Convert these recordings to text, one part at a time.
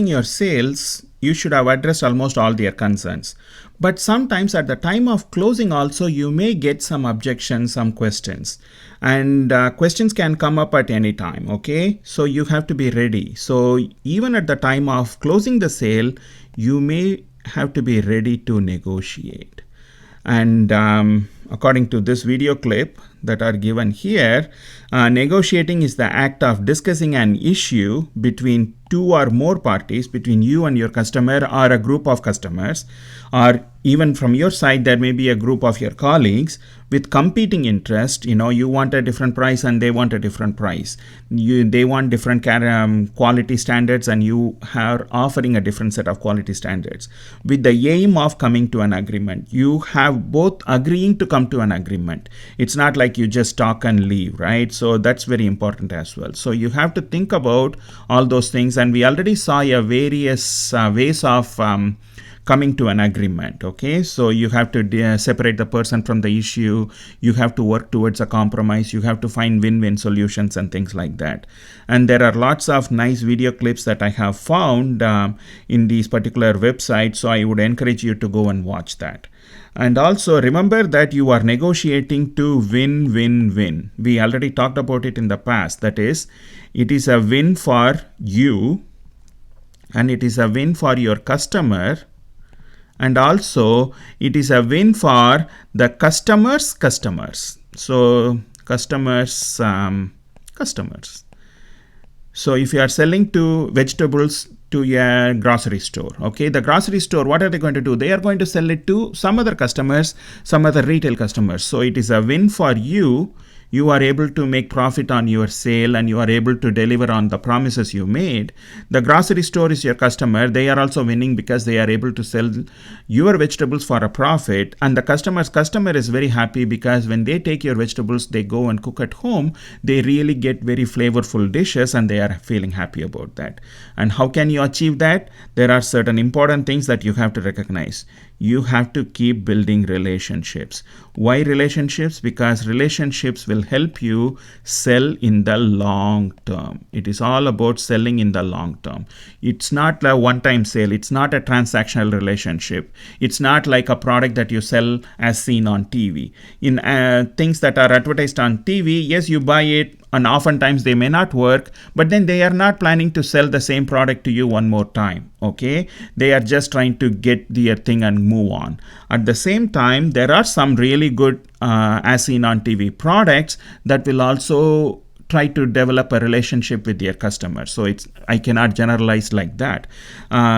your sales, you should have addressed almost all their concerns. But sometimes at the time of closing also, you may get some objections, some questions. And questions can come up at any time, okay? So you have to be ready. So even at the time of closing the sale, you may have to be ready to negotiate. And according to this video clip that are given here, negotiating is the act of discussing an issue between two or more parties, between you and your customer or a group of customers, or even from your side there may be a group of your colleagues with competing interest. You want a different price and they want a different price. They want different quality standards and you are offering a different set of quality standards. With the aim of coming to an agreement, you have both agreeing to come to an agreement. It's not like you just talk and leave, right? So that's very important as well. So you have to think about all those things, and we already saw various ways of coming to an agreement. Okay, so you have to separate the person from the issue. You have to work towards a compromise. You have to find win-win solutions and things like that. And there are lots of nice video clips that I have found in these particular websites, so I would encourage you to go and watch that. And also remember that you are negotiating to win-win-win. We already talked about it in the past. That is, it is a win for you and it is a win for your customer, and also it is a win for the customer's customers. So customers. So if you are selling to vegetables to a grocery store, okay, the grocery store, what are they going to do? They are going to sell it to some other customers, some other retail customers. So it is a win for you. You are able to make profit on your sale and you are able to deliver on the promises you made. The grocery store is your customer. They are also winning because they are able to sell your vegetables for a profit. And the customer is very happy because when they take your vegetables, they go and cook at home. They really get very flavorful dishes and they are feeling happy about that. And how can you achieve that? There are certain important things that you have to recognize. You have to keep building relationships. Why relationships? Because relationships will help you sell in the long term. It is all about selling in the long term. It's not a one-time sale. It's not a transactional relationship. It's not like a product that you sell as seen on TV. In things that are advertised on TV, yes, you buy it, and oftentimes they may not work, but then they are not planning to sell the same product to you one more time. Okay, they are just trying to get their thing and move on. At the same time, there are some really good as seen on TV products that will also try to develop a relationship with their customers. So I cannot generalize like that.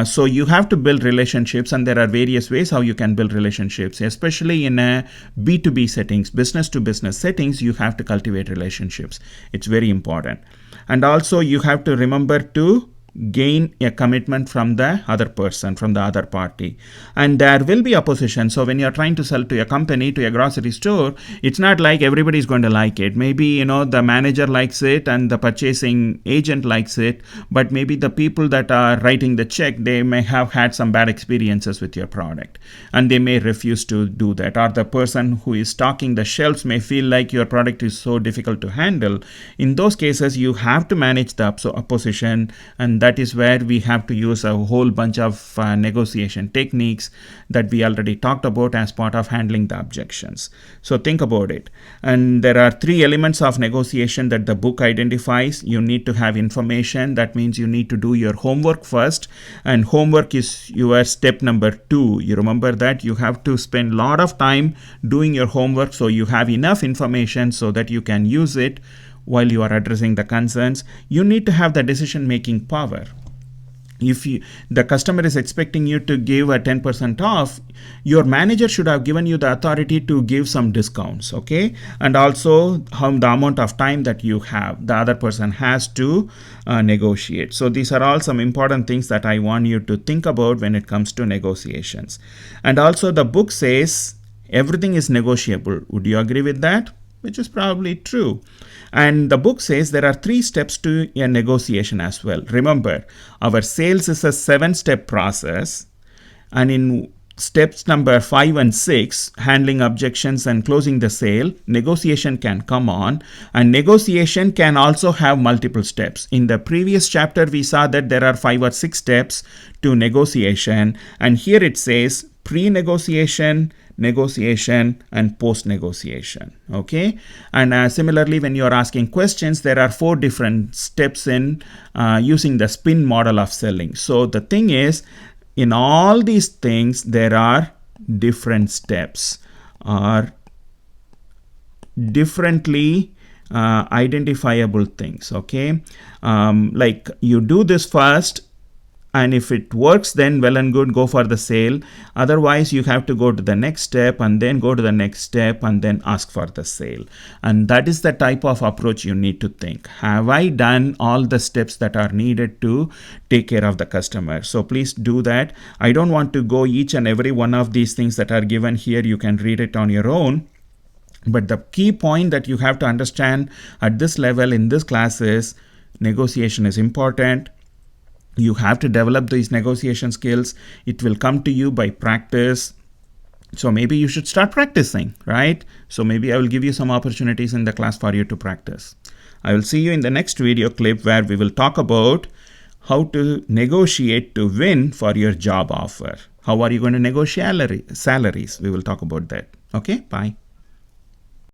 So you have to build relationships, and there are various ways how you can build relationships, especially in a B2B settings, business to business settings. You have to cultivate relationships. It's very important. And also you have to remember to gain a commitment from the other person, from the other party. And there will be opposition. So when you're trying to sell to a company, to a grocery store, it's not like everybody is going to like it. Maybe, the manager likes it and the purchasing agent likes it, but maybe the people that are writing the check, they may have had some bad experiences with your product and they may refuse to do that. Or the person who is stocking the shelves may feel like your product is so difficult to handle. In those cases, you have to manage the opposition, and that is where we have to use a whole bunch of negotiation techniques that we already talked about as part of handling the objections. So think about it. And there are 3 elements of negotiation that the book identifies. You need to have information. That means you need to do your homework first. And homework is your step number 2. You remember that you have to spend a lot of time doing your homework so you have enough information so that you can use it while you are addressing the concerns. You need to have the decision-making power. If the customer is expecting you to give a 10% off, your manager should have given you the authority to give some discounts, okay? And also the amount of time that you have, the other person has to negotiate. So these are all some important things that I want you to think about when it comes to negotiations. And also the book says everything is negotiable. Would you agree with that? Which is probably true. And the book says there are 3 steps to a negotiation as well. Remember, our sales is a 7-step process. And in steps number 5 and 6, handling objections and closing the sale, negotiation can come on, and negotiation can also have multiple steps. In the previous chapter, we saw that there are 5 or 6 steps to negotiation, and here it says pre-negotiation, negotiation, and post-negotiation. Okay, and similarly, when you are asking questions, there are 4 different steps in using the spin model of selling. So the thing is, in all these things, there are different steps or differently identifiable things. Okay, like you do this first, and if it works, then well and good, go for the sale. Otherwise, you have to go to the next step and then go to the next step and then ask for the sale. And that is the type of approach you need to think. Have I done all the steps that are needed to take care of the customer? So please do that. I don't want to go each and every one of these things that are given here. You can read it on your own. But the key point that you have to understand at this level in this class is negotiation is important. You have to develop these negotiation skills. It will come to you by practice. So maybe you should start practicing, right? So maybe I will give you some opportunities in the class for you to practice. I will see you in the next video clip where we will talk about how to negotiate to win for your job offer. How are you going to negotiate salaries? We will talk about that. Okay, bye.